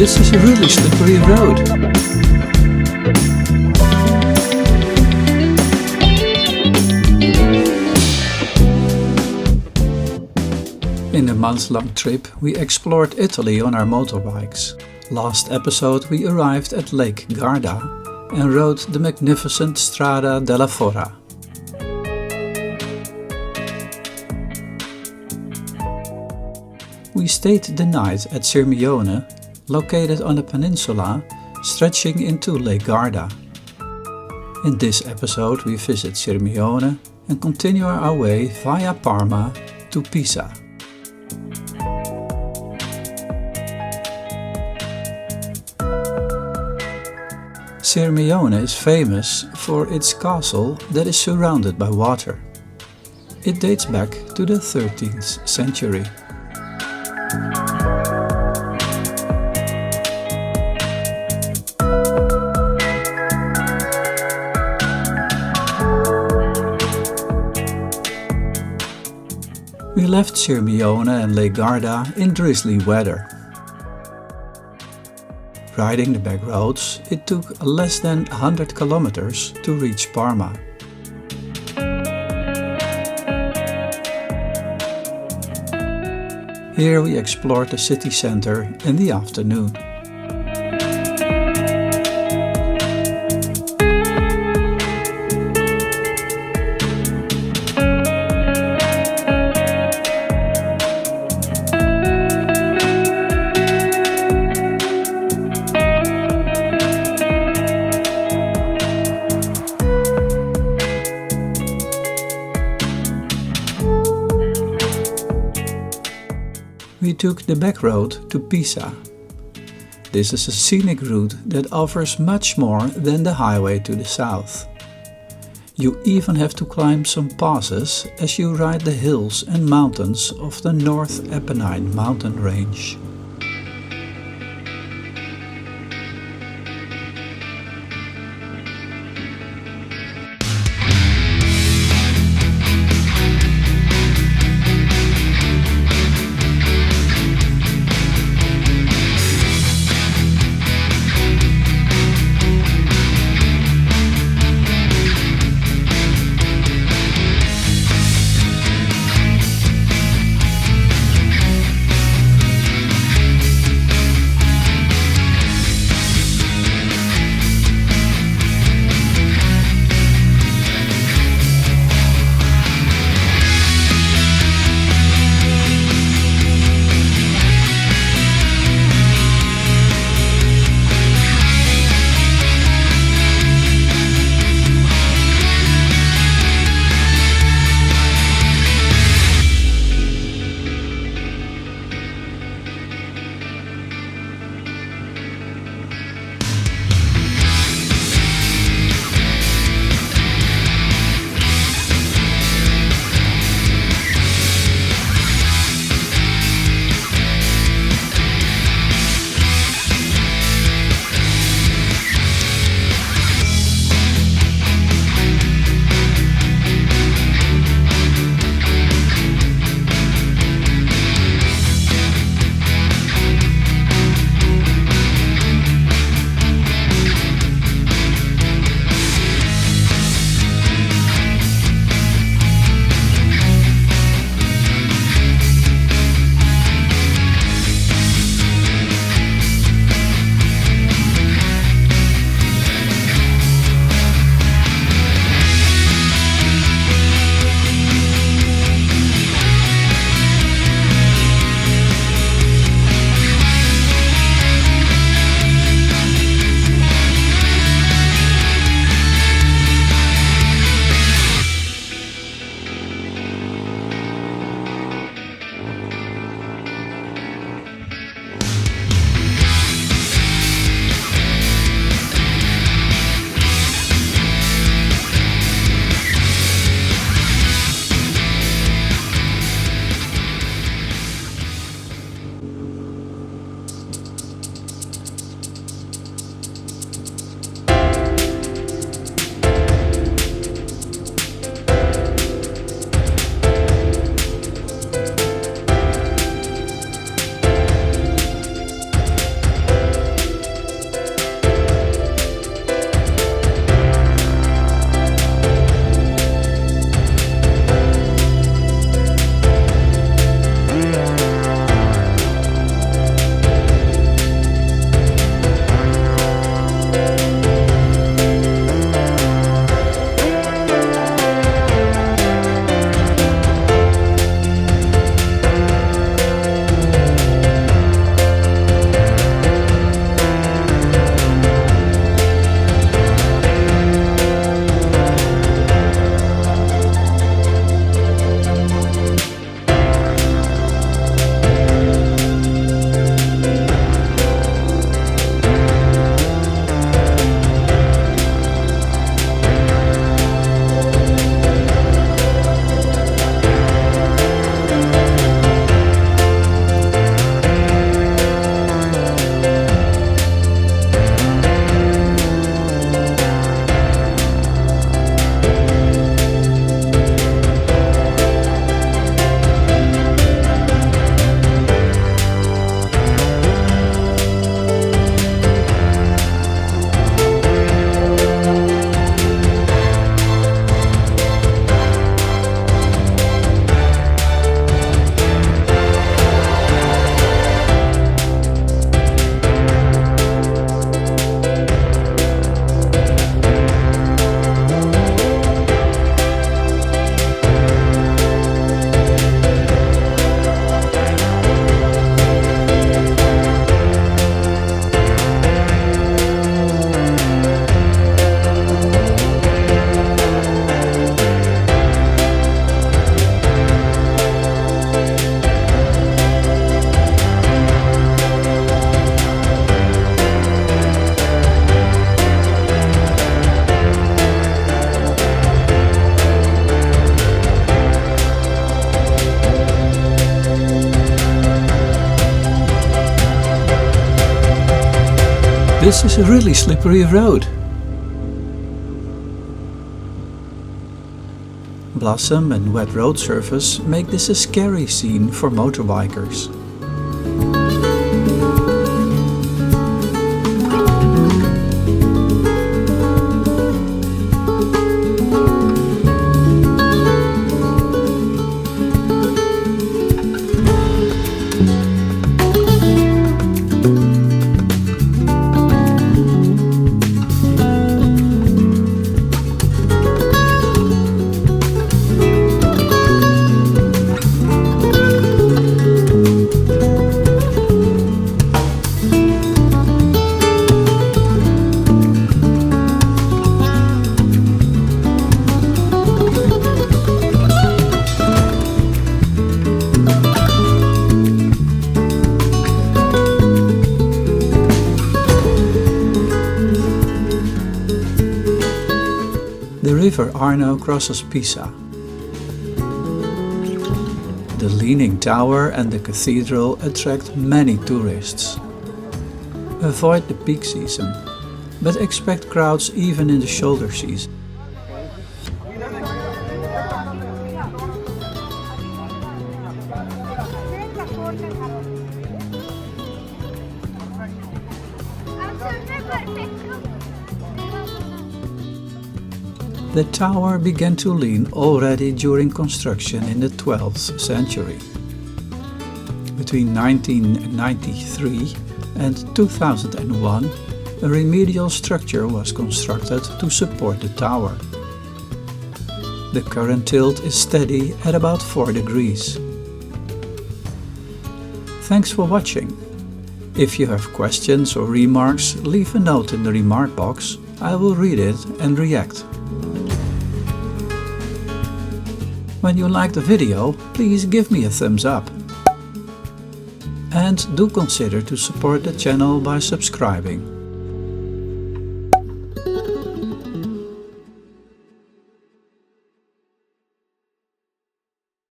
This is a really slippery road. In a month-long trip, we explored Italy on our motorbikes. Last episode we arrived at Lake Garda and rode the magnificent Strada della Fora. We stayed the night at Sirmione, located on a peninsula stretching into Lake Garda. In this episode we visit Sirmione and continue our way via Parma to Pisa. Sirmione is famous for its castle that is surrounded by water. It dates back to the 13th century. We left Sirmione and Lake Garda in drizzly weather. Riding the back roads, it took less than 100 kilometers to reach Parma. Here we explored the city center in the afternoon. We took the back road to Pisa. This is a scenic route that offers much more than the highway to the south. You even have to climb some passes as you ride the hills and mountains of the North Appennine mountain range. This is a really slippery road. Blossom and wet road surface make this a scary scene for motorbikers. The river Arno crosses Pisa. The leaning tower and the cathedral attract many tourists. Avoid the peak season, but expect crowds even in the shoulder season. The tower began to lean already during construction in the 12th century. Between 1993 and 2001, a remedial structure was constructed to support the tower. The current tilt is steady at about 4 degrees. Thanks for watching. If you have questions or remarks, leave a note in the remark box. I will read it and react. When you like the video, please give me a thumbs up. And do consider to support the channel by subscribing.